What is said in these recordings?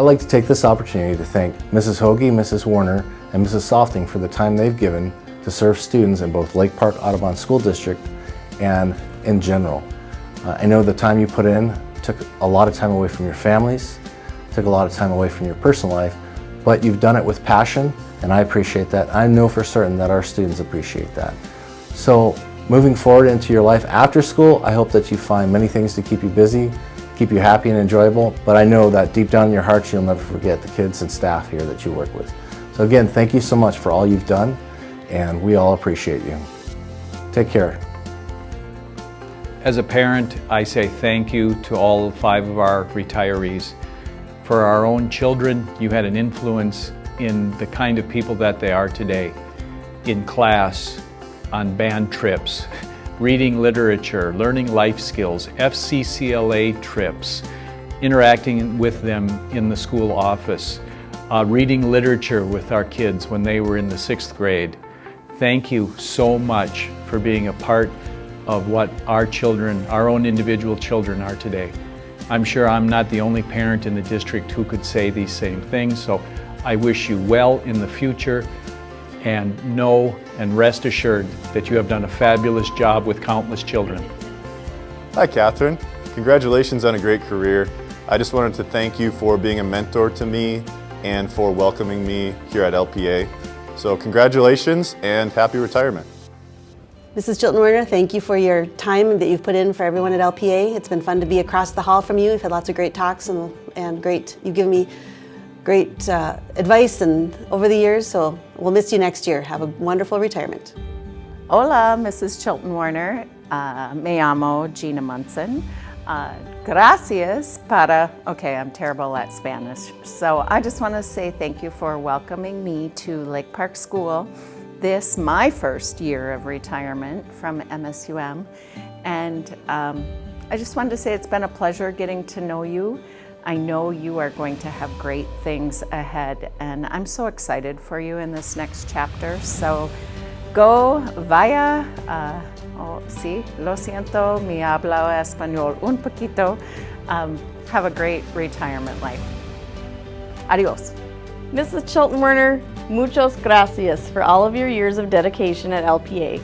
I'd like to take this opportunity to thank Mrs. Hogie, Mrs. Werner, and Mrs. Softing for the time they've given to serve students in both Lake Park Audubon School District and in general. I know the time you put in took a lot of time away from your families, took a lot of time away from your personal life, but you've done it with passion, and I appreciate that. I know for certain that our students appreciate that. So moving forward into your life after school, I hope that you find many things to keep you busy, keep you happy and enjoyable, but I know that deep down in your hearts you'll never forget the kids and staff here that you work with. So again, thank you so much for all you've done, and we all appreciate you. Take care. As a parent, I say thank you to all 5 of our retirees. For our own children, you had an influence in the kind of people that they are today. In class, on band trips, reading literature, learning life skills, FCCLA trips, interacting with them in the school office, reading literature with our kids when they were in the 6th grade. Thank you so much for being a part of what our children, our own individual children are today. I'm sure I'm not the only parent in the district who could say these same things, so I wish you well in the future, and know and rest assured that you have done a fabulous job with countless children. Hi Catherine, congratulations on a great career. I just wanted to thank you for being a mentor to me and for welcoming me here at LPA. So congratulations and happy retirement. Mrs. Chilton-Werner, thank you for your time that you've put in for everyone at LPA. It's been fun to be across the hall from you. We've had lots of great talks and great, you've given me great advice and over the years, so we'll miss you next year. Have a wonderful retirement. Hola, Mrs. Chilton-Werner. Me llamo GINA MONSON. Gracias para, okay, I'm terrible at Spanish. So I just want to say thank you for welcoming me to Lake Park School. This, my first year of retirement from MSUM. And I just wanted to say it's been a pleasure getting to know you. I know you are going to have great things ahead, and I'm so excited for you in this next chapter. So go, vaya, sí, lo siento, mi hablo español un poquito. Have a great retirement life. Adios. Mrs. Chilton-Werner, muchos gracias for all of your years of dedication at LPA.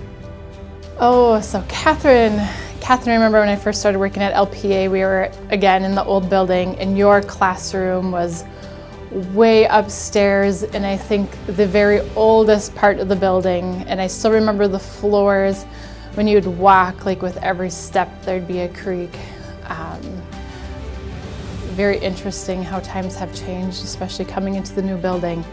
Oh, so Catherine, I remember when I first started working at LPA, we were again in the old building, and your classroom was way upstairs in, I think, the very oldest part of the building. And I still remember the floors when you'd walk, like with every step there'd be a creak. Very interesting how times have changed, especially coming into the new building.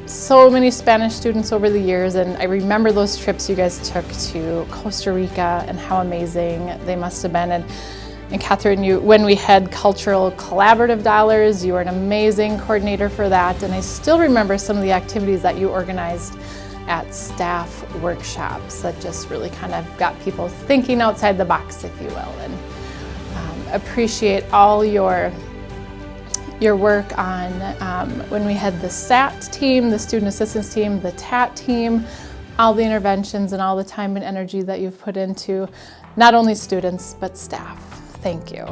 So many Spanish students over the years, and I remember those trips you guys took to Costa Rica and how amazing they must have been. And Catherine, when we had cultural collaborative dollars, you were an amazing coordinator for that. And I still remember some of the activities that you organized at staff workshops that just really kind of got people thinking outside the box, if you will. And appreciate all your work on when we had the SAT team, the Student Assistance team, the TAT team, all the interventions and all the time and energy that you've put into not only students, but staff. Thank you.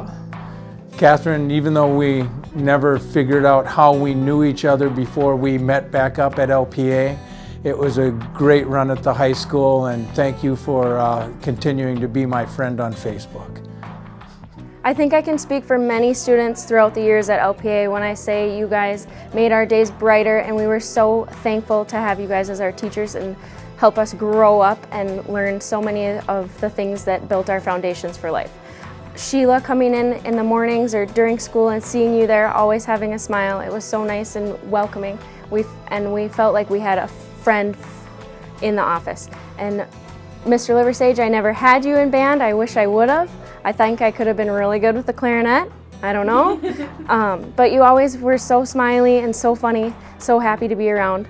Catherine, even though we never figured out how we knew each other before we met back up at LPA, it was a great run at the high school, and thank you for continuing to be my friend on Facebook. I think I can speak for many students throughout the years at LPA when I say you guys made our days brighter, and we were so thankful to have you guys as our teachers and help us grow up and learn so many of the things that built our foundations for life. Sheila coming in the mornings or during school and seeing you there, always having a smile, it was so nice and welcoming. We felt like we had a friend in the office. And Mr. Liversage, I never had you in band. I wish I would have. I think I could have been really good with the clarinet. I don't know. But you always were so smiley and so funny, so happy to be around.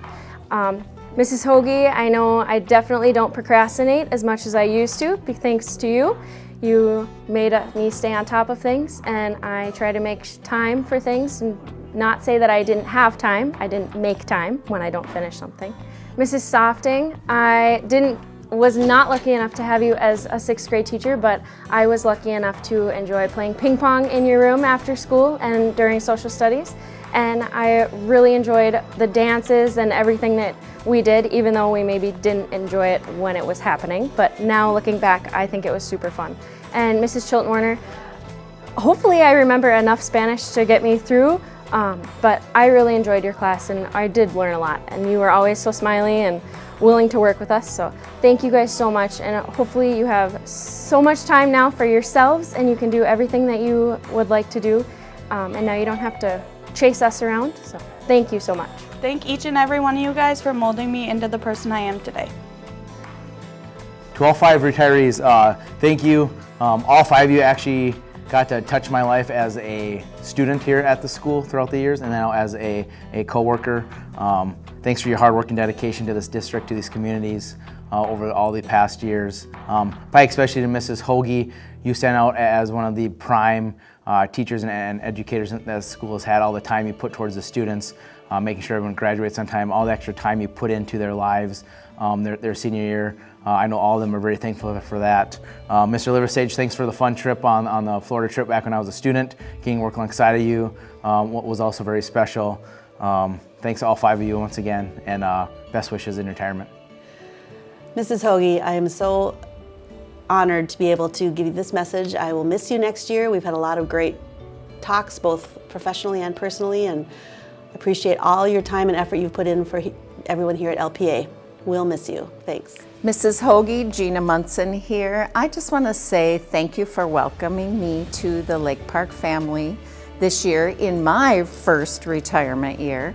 Mrs. Hogie, I know I definitely don't procrastinate as much as I used to, thanks to you. You made me stay on top of things, and I try to make time for things and not say that I didn't have time. I didn't make time when I don't finish something. Mrs. Softing, I didn't was not lucky enough to have you as a 6th grade teacher, but I was lucky enough to enjoy playing ping pong in your room after school and during social studies. And I really enjoyed the dances and everything that we did, even though we maybe didn't enjoy it when it was happening. But now looking back, I think it was super fun. And Mrs. Chilton-Werner, hopefully I remember enough Spanish to get me through, but I really enjoyed your class and I did learn a lot. And you were always so smiley and willing to work with us. So thank you guys so much. And hopefully you have so much time now for yourselves and you can do everything that you would like to do. And now you don't have to chase us around. So thank you so much. Thank each and every one of you guys for molding me into the person I am today. To all 5 retirees, thank you. All 5 of you actually got to touch my life as a student here at the school throughout the years and now as a co-worker. Thanks for your hard work and dedication to this district, to these communities over all the past years. Probably especially to Mrs. Hogie, you stand out as one of the prime teachers and educators that the school has had. All the time you put towards the students, making sure everyone graduates on time, all the extra time you put into their lives, their senior year. I know all of them are very thankful for that. Mr. Liversage, thanks for the fun trip on the Florida trip back when I was a student. Getting to work alongside of you was also very special. Thanks to all 5 of you once again, and best wishes in retirement. Mrs. Hogie, I am so honored to be able to give you this message. I will miss you next year. We've had a lot of great talks, both professionally and personally, and appreciate all your time and effort you've put in for everyone here at LPA. We'll miss you. Thanks. Mrs. Hogie, GINA MONSON here. I just want to say thank you for welcoming me to the Lake Park family this year in my first retirement year.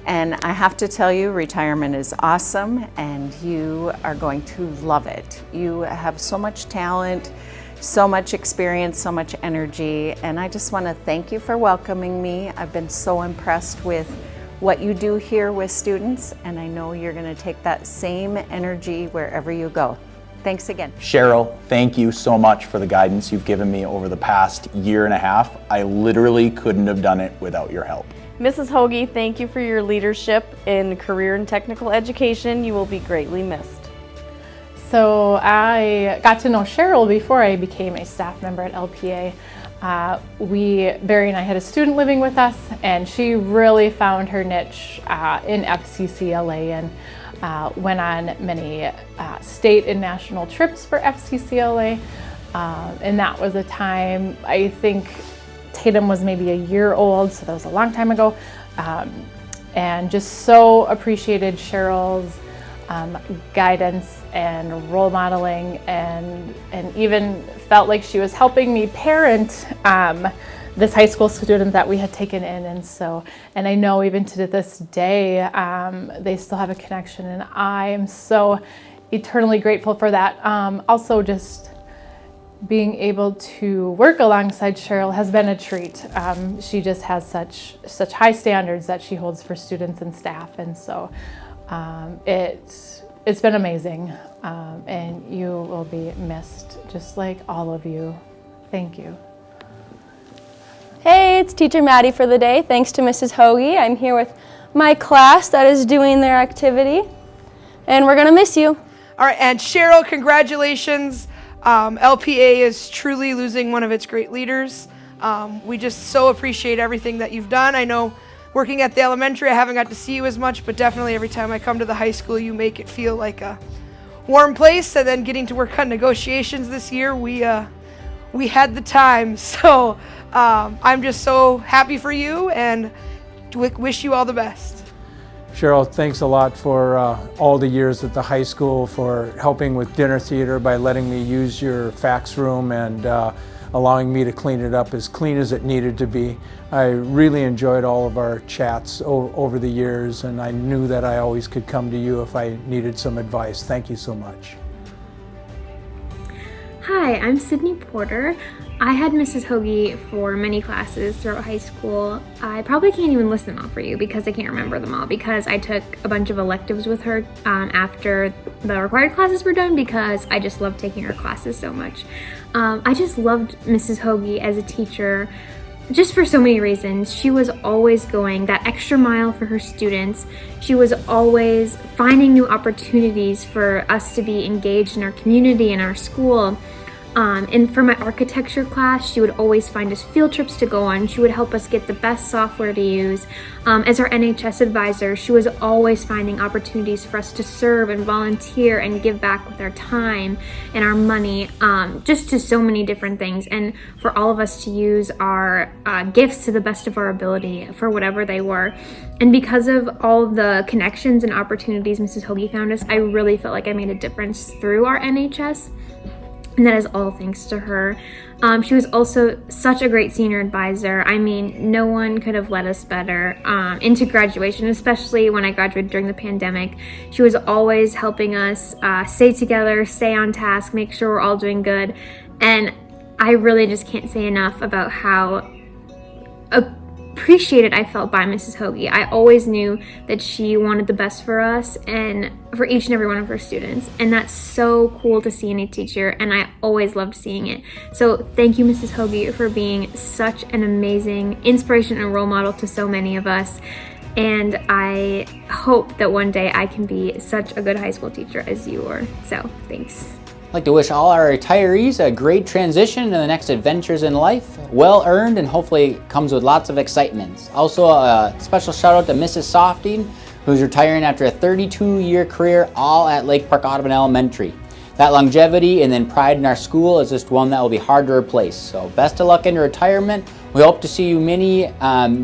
And I have to tell you, retirement is awesome and you are going to love it. You have so much talent, so much experience, so much energy, and I just want to thank you for welcoming me. I've been so impressed with what you do here with students, and I know you're going to take that same energy wherever you go. Thanks again. Cheryl, thank you so much for the guidance you've given me over the past year and a half. I literally couldn't have done it without your help. Mrs. Hogie, thank you for your leadership in career and technical education. You will be greatly missed. So I got to know Cheryl before I became a staff member at LPA. Barry and I had a student living with us, and she really found her niche in FCCLA and went on many state and national trips for FCCLA. And that was a time, I think Tatum was maybe a year old, so that was a long time ago. And just so appreciated Cheryl's guidance and role modeling, and even felt like she was helping me parent this high school student that we had taken in. And I know even to this day, they still have a connection, and I am so eternally grateful for that. Also, just being able to work alongside Cheryl has been a treat. She just has such high standards that she holds for students and staff, and so it's been amazing, and you will be missed, just like all of you. Thank you. Hey, it's Teacher Maddie for the day. Thanks to Mrs. Hogie. I'm here with my class that is doing their activity, and we're gonna miss you. All right, and Cheryl, congratulations. LPA is truly losing one of its great leaders. We just so appreciate everything that you've done. I know working at the elementary, I haven't got to see you as much, but definitely every time I come to the high school, you make it feel like a warm place. And then getting to work on negotiations this year, we had the time. So I'm just so happy for you and wish you all the best. Cheryl, thanks a lot for all the years at the high school, for helping with dinner theater by letting me use your fax room and allowing me to clean it up as clean as it needed to be. I really enjoyed all of our chats over the years, and I knew that I always could come to you if I needed some advice. Thank you so much. Hi, I'm Sydney Porter. I had Mrs. Hogie for many classes throughout high school. I probably can't even list them all for you because I can't remember them all, because I took a bunch of electives with her after the required classes were done, because I just loved taking her classes so much. I just loved Mrs. Hogie as a teacher. just for so many reasons. She was always going that extra mile for her students. She was always finding new opportunities for us to be engaged in our community and our school. And for my architecture class, she would always find us field trips to go on. She would help us get the best software to use. As our NHS advisor, she was always finding opportunities for us to serve and volunteer and give back with our time and our money, just to so many different things. And for all of us to use our gifts to the best of our ability for whatever they were. And because of all the connections and opportunities Mrs. Hogie found us, I really felt like I made a difference through our NHS. And that is all thanks to her. She was also such a great senior advisor. I mean, no one could have led us better into graduation, especially when I graduated during the pandemic. She was always helping us stay together, stay on task, make sure we're all doing good. And I really just can't say enough about how appreciated I felt by Mrs. Hogie. I always knew that she wanted the best for us and for each and every one of her students. And that's so cool to see in a teacher, and I always loved seeing it. So thank you, Mrs. Hogie, for being such an amazing inspiration and role model to so many of us. And I hope that one day I can be such a good high school teacher as you were. So thanks. I'd like to wish all our retirees a great transition to the next adventures in life. Well earned, and hopefully comes with lots of excitement. Also a special shout out to Mrs. Softing, who's retiring after a 32-year career all at Lake Park Audubon Elementary. That longevity and then pride in our school is just one that will be hard to replace. So best of luck in your retirement. We hope to see you many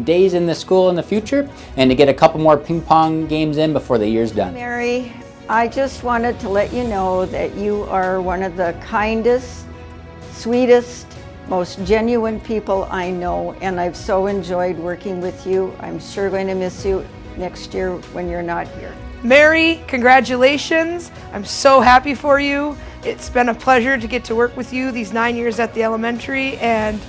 days in the school in the future, and to get a couple more ping pong games in before the year's done. Mary, I just wanted to let you know that you are one of the kindest, sweetest, most genuine people I know, and I've so enjoyed working with you. I'm sure going to miss you next year when you're not here. Mary, congratulations. I'm so happy for you. It's been a pleasure to get to work with you these 9 years at the elementary, and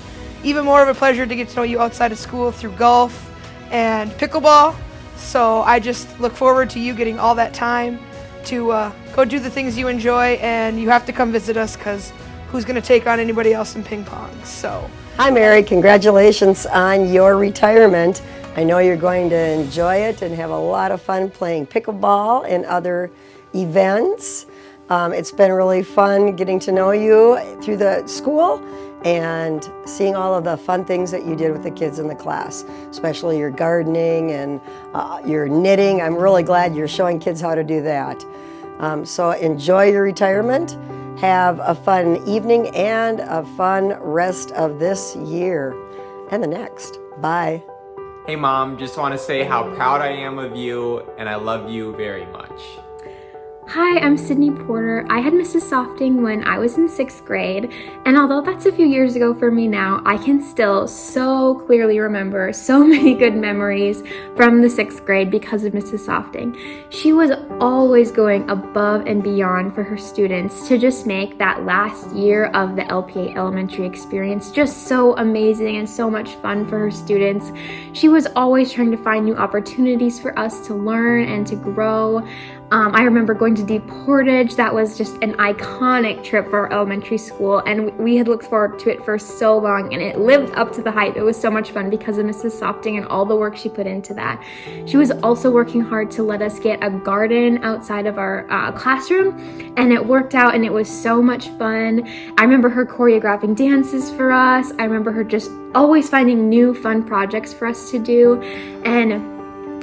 even more of a pleasure to get to know you outside of school through golf and pickleball. So I just look forward to you getting all that time to go do the things you enjoy, and you have to come visit us because who's going to take on anybody else in ping pong? So, hi Mary, congratulations on your retirement. I know you're going to enjoy it and have a lot of fun playing pickleball and other events. It's been really fun getting to know you through the school and seeing all of the fun things that you did with the kids in the class, especially your gardening and your knitting. I'm really glad you're showing kids how to do that. So enjoy your retirement, have a fun evening and a fun rest of this year and the next. Bye. Hey Mom, just want to say how proud I am of you and I love you very much. Hi, I'm Sydney Porter. I had Mrs. Softing when I was in 6th grade, and although that's a few years ago for me now, I can still so clearly remember so many good memories from the 6th grade because of Mrs. Softing. She was always going above and beyond for her students to just make that last year of the LPA elementary experience just so amazing and so much fun for her students. She was always trying to find new opportunities for us to learn and to grow. I remember going to Deep Portage. That was just an iconic trip for our elementary school, and we had looked forward to it for so long, and it lived up to the hype. It was so much fun because of Mrs. Softing and all the work she put into that. She was also working hard to let us get a garden outside of our classroom, and it worked out, and it was so much fun. I remember her choreographing dances for us. I remember her just always finding new fun projects for us to do, and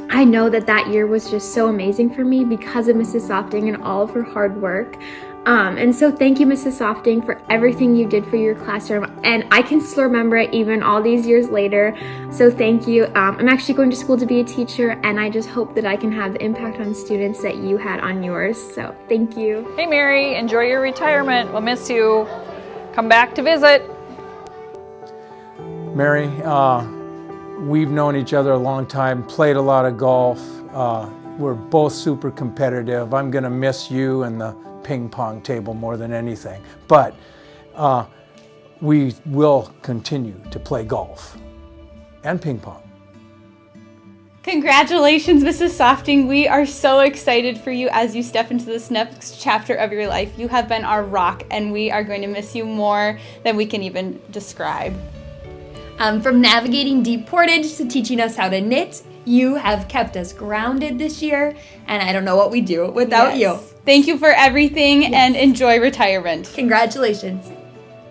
I know that that year was just so amazing for me because of Mrs. Softing and all of her hard work. And so thank you, Mrs. Softing, for everything you did for your classroom. And I can still remember it even all these years later. So thank you. I'm actually going to school to be a teacher, and I just hope that I can have the impact on students that you had on yours. So thank you. Hey, Mary, enjoy your retirement. We'll miss you. Come back to visit. Mary, we've known each other a long time, played a lot of golf. We're both super competitive. I'm gonna miss you and the ping pong table more than anything. But we will continue to play golf and ping pong. Congratulations, Mrs. Softing. We are so excited for you as you step into this next chapter of your life. You have been our rock, and we are going to miss you more than we can even describe. From navigating deep portage to teaching us how to knit, you have kept us grounded this year, and I don't know what we'd do without you. Thank you for everything and enjoy retirement. Congratulations.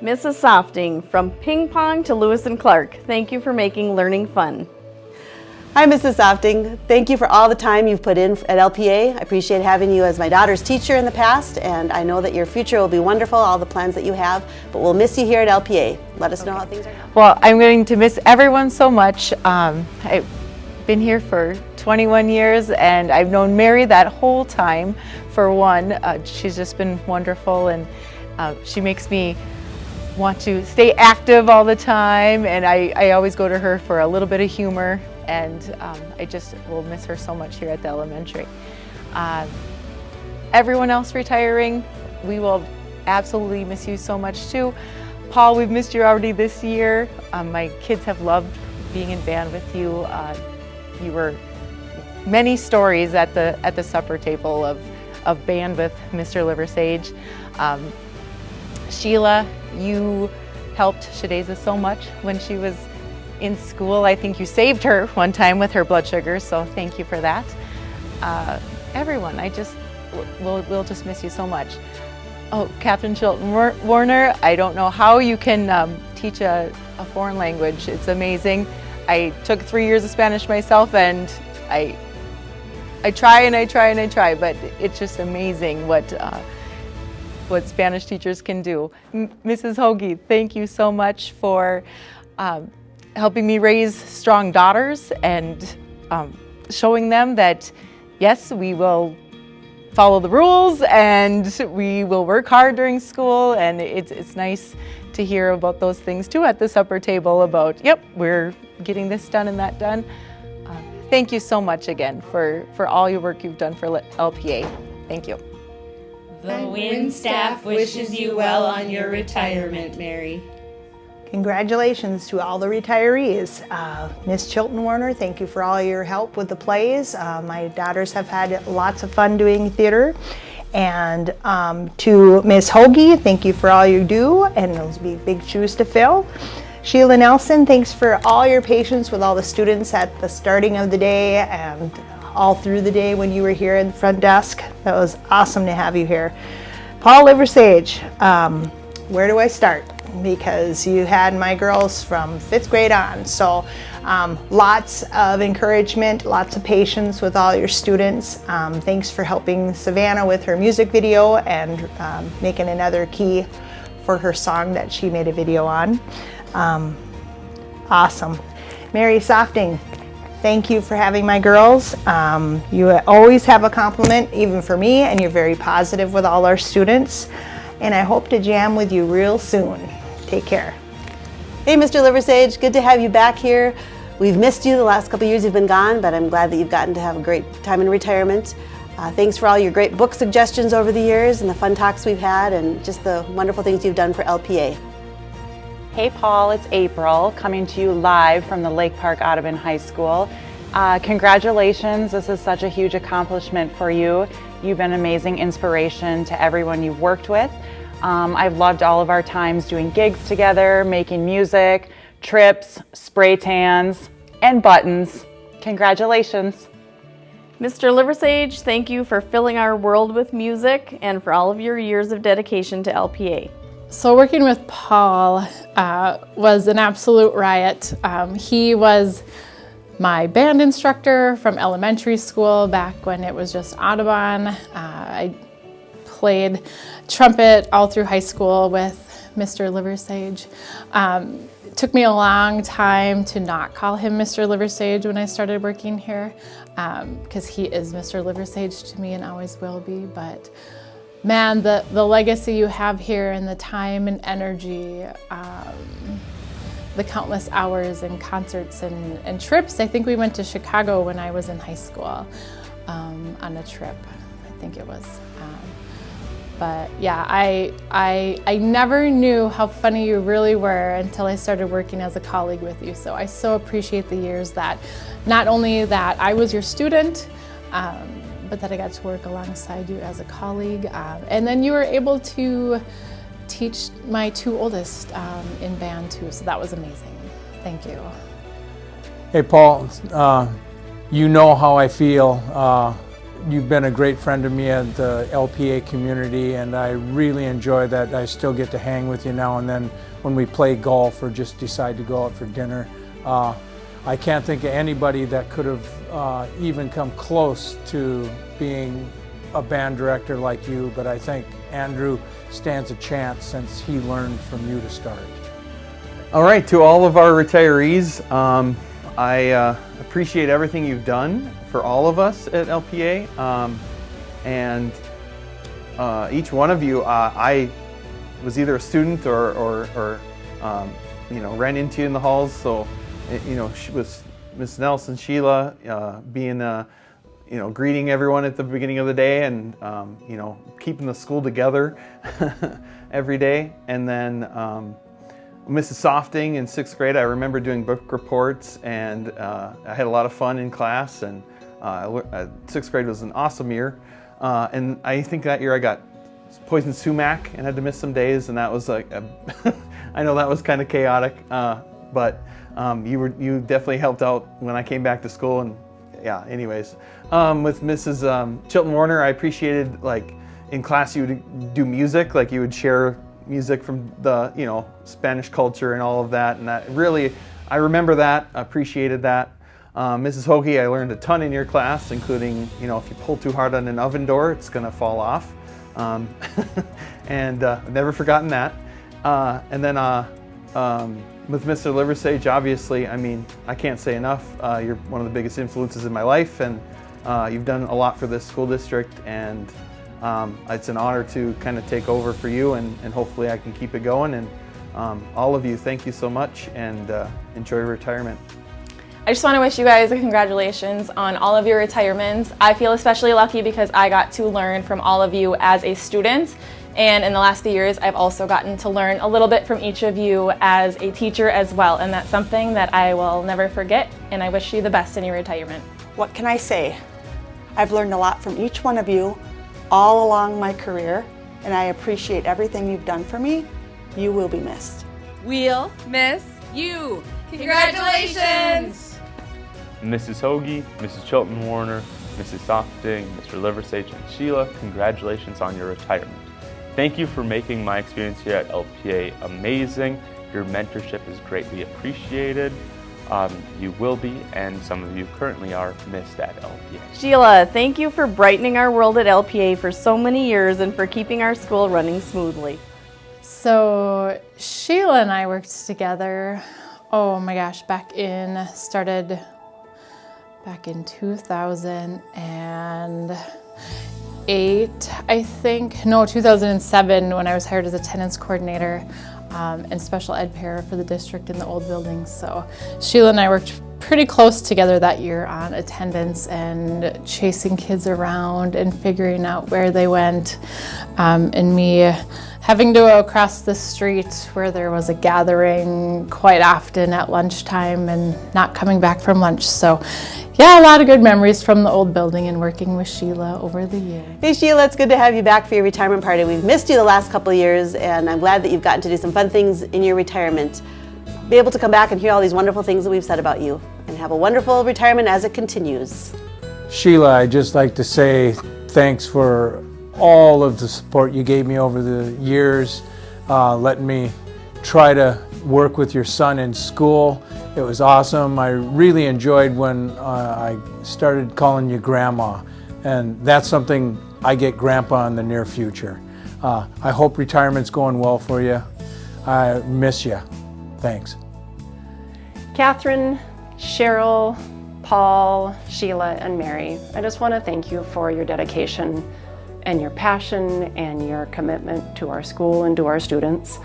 Mrs. Softing, from ping pong to Lewis and Clark, thank you for making learning fun. Hi, Mrs. Softing. Thank you for all the time you've put in at LPA. I appreciate having you as my daughter's teacher in the past, and I know that your future will be wonderful, all the plans that you have, but we'll miss you here at LPA. Let us know how things are going. Well, I'm going to miss everyone so much. I've been here for 21 years, and I've known Mary that whole time. For one, she's just been wonderful, and she makes me want to stay active all the time, and I always go to her for a little bit of humor. And I just will miss her so much here at the elementary. Everyone else retiring, we will absolutely miss you so much too. Paul, we've missed you already this year. My kids have loved being in band with you. You were many stories at the supper table of band with Mr. Liversage. Sheila, you helped Shadeza so much when she was in school. I think you saved her one time with her blood sugar, so thank you for that. Everyone, we'll just miss you so much. Oh, Captain Chilton-Werner, I don't know how you can teach a foreign language. It's amazing. I took 3 years of Spanish myself, and I try and I try and I try, but it's just amazing what Spanish teachers can do. Mrs. Hogie, thank you so much for helping me raise strong daughters and showing them that, yes, we will follow the rules and we will work hard during school, and it's nice to hear about those things too at the supper table about, yep, we're getting this done and that done. Thank you so much again for all your work you've done for LPA. Thank you. The WIN staff wishes you well on your retirement, Mary. Congratulations to all the retirees. Miss Chilton-Werner, thank you for all your help with the plays. My daughters have had lots of fun doing theater. And to Miss Hogie, thank you for all you do, and those be big shoes to fill. Sheila Nelson, thanks for all your patience with all the students at the starting of the day and all through the day when you were here at the front desk. That was awesome to have you here. Paul Liversage, where do I start? Because you had my girls from 5th grade on. So lots of encouragement, lots of patience with all your students. Thanks for helping Savannah with her music video and making another key for her song that she made a video on. Awesome. Mary Softing, thank you for having my girls. You always have a compliment, even for me, and you're very positive with all our students. And I hope to jam with you real soon. Take care. Hey, Mr. Liversage, good to have you back here. We've missed you the last couple years you've been gone, but I'm glad that you've gotten to have a great time in retirement. Thanks for all your great book suggestions over the years and the fun talks we've had and just the wonderful things you've done for LPA. Hey Paul, it's April coming to you live from the Lake Park Audubon High School. Congratulations, this is such a huge accomplishment for you. You've been an amazing inspiration to everyone you've worked with. I've loved all of our times doing gigs together, making music, trips, spray tans, and buttons. Congratulations. Mr. Liversage, thank you for filling our world with music and for all of your years of dedication to LPA. So working with Paul was an absolute riot. He was my band instructor from elementary school back when it was just Audubon. I played trumpet all through high school with Mr. Liversage. It took me a long time to not call him Mr. Liversage when I started working here, because he is Mr. Liversage to me and always will be. But man, the legacy you have here and the time and energy, the countless hours and concerts and trips. I think we went to Chicago when I was in high school on a trip, I think it was. But yeah, I never knew how funny you really were until I started working as a colleague with you. So I so appreciate the years that, not only that I was your student, but that I got to work alongside you as a colleague. And then you were able to teach my two oldest in band too, so that was amazing. Thank you. Hey, Paul, you know how I feel. You've been a great friend to me at the LPA community, and I really enjoy that I still get to hang with you now and then when we play golf or just decide to go out for dinner. I can't think of anybody that could have even come close to being a band director like you, but I think Andrew stands a chance since he learned from you to start. All right, to all of our retirees, I appreciate everything you've done for all of us at LPA, and each one of you, I was either a student or you know, ran into you in the halls. So, you know, with Miss Nelson, Sheila, being you know, greeting everyone at the beginning of the day, and you know, keeping the school together every day, and then Mrs. Softing in 6th grade, I remember doing book reports, and I had a lot of fun in class, and 6th grade was an awesome year. And I think that year I got poison sumac and had to miss some days, and that was like, I know that was kind of chaotic, but you definitely helped out when I came back to school, and yeah, anyways. With Mrs. Chilton-Werner, I appreciated, like, in class you would do music, like you would share music from the, you know, Spanish culture and all of that, and that really, I remember that, appreciated that. Mrs. Hogie, I learned a ton in your class, including, you know, if you pull too hard on an oven door, it's gonna fall off. And I've never forgotten that. And then with Mr. Liversage, obviously, I mean, I can't say enough. You're one of the biggest influences in my life, and you've done a lot for this school district, and it's an honor to kind of take over for you, and hopefully I can keep it going. And all of you, thank you so much, and enjoy retirement. I just want to wish you guys a congratulations on all of your retirements. I feel especially lucky because I got to learn from all of you as a student, and in the last few years I've also gotten to learn a little bit from each of you as a teacher as well, and that's something that I will never forget, and I wish you the best in your retirement. What can I say? I've learned a lot from each one of you all along my career, and I appreciate everything you've done for me. You will be missed. We'll miss you. Congratulations! Mrs. Hogie, Mrs. Chilton-Werner, Mrs. Softing, Mr. Liversage, and Sheila, congratulations on your retirement. Thank you for making my experience here at LPA amazing. Your mentorship is greatly appreciated. You will be, and some of you currently are, missed at LPA. Sheila, thank you for brightening our world at LPA for so many years and for keeping our school running smoothly. So Sheila and I worked together, oh my gosh, started back in 2008, I think. No, 2007, when I was hired as attendance coordinator and special ed para for the district in the old buildings. So Sheila and I worked pretty close together that year on attendance and chasing kids around and figuring out where they went, and me having to go across the street where there was a gathering quite often at lunchtime and not coming back from lunch. So yeah, a lot of good memories from the old building and working with Sheila over the years. Hey Sheila, it's good to have you back for your retirement party. We've missed you the last couple of years, and I'm glad that you've gotten to do some fun things in your retirement. Be able to come back and hear all these wonderful things that we've said about you, and have a wonderful retirement as it continues. Sheila, I'd just like to say thanks for all of the support you gave me over the years, letting me try to work with your son in school. It was awesome. I really enjoyed when I started calling you Grandma, and that's something I get Grandpa in the near future. I hope retirement's going well for you. I miss you. Thanks. Catherine, Cheryl, Paul, Sheila, and Mary, I just want to thank you for your dedication and your passion and your commitment to our school and to our students.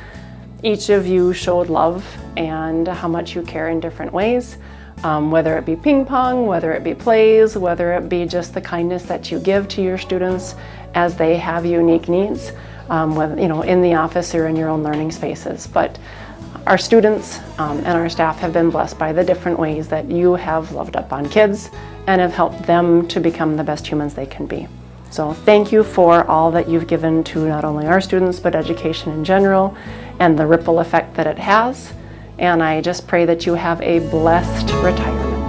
Each of you showed love and how much you care in different ways, whether it be ping pong, whether it be plays, whether it be just the kindness that you give to your students as they have unique needs, whether, you know, in the office or in your own learning spaces. But our students and our staff have been blessed by the different ways that you have loved up on kids and have helped them to become the best humans they can be. So thank you for all that you've given to not only our students, but education in general, and the ripple effect that it has. And I just pray that you have a blessed retirement.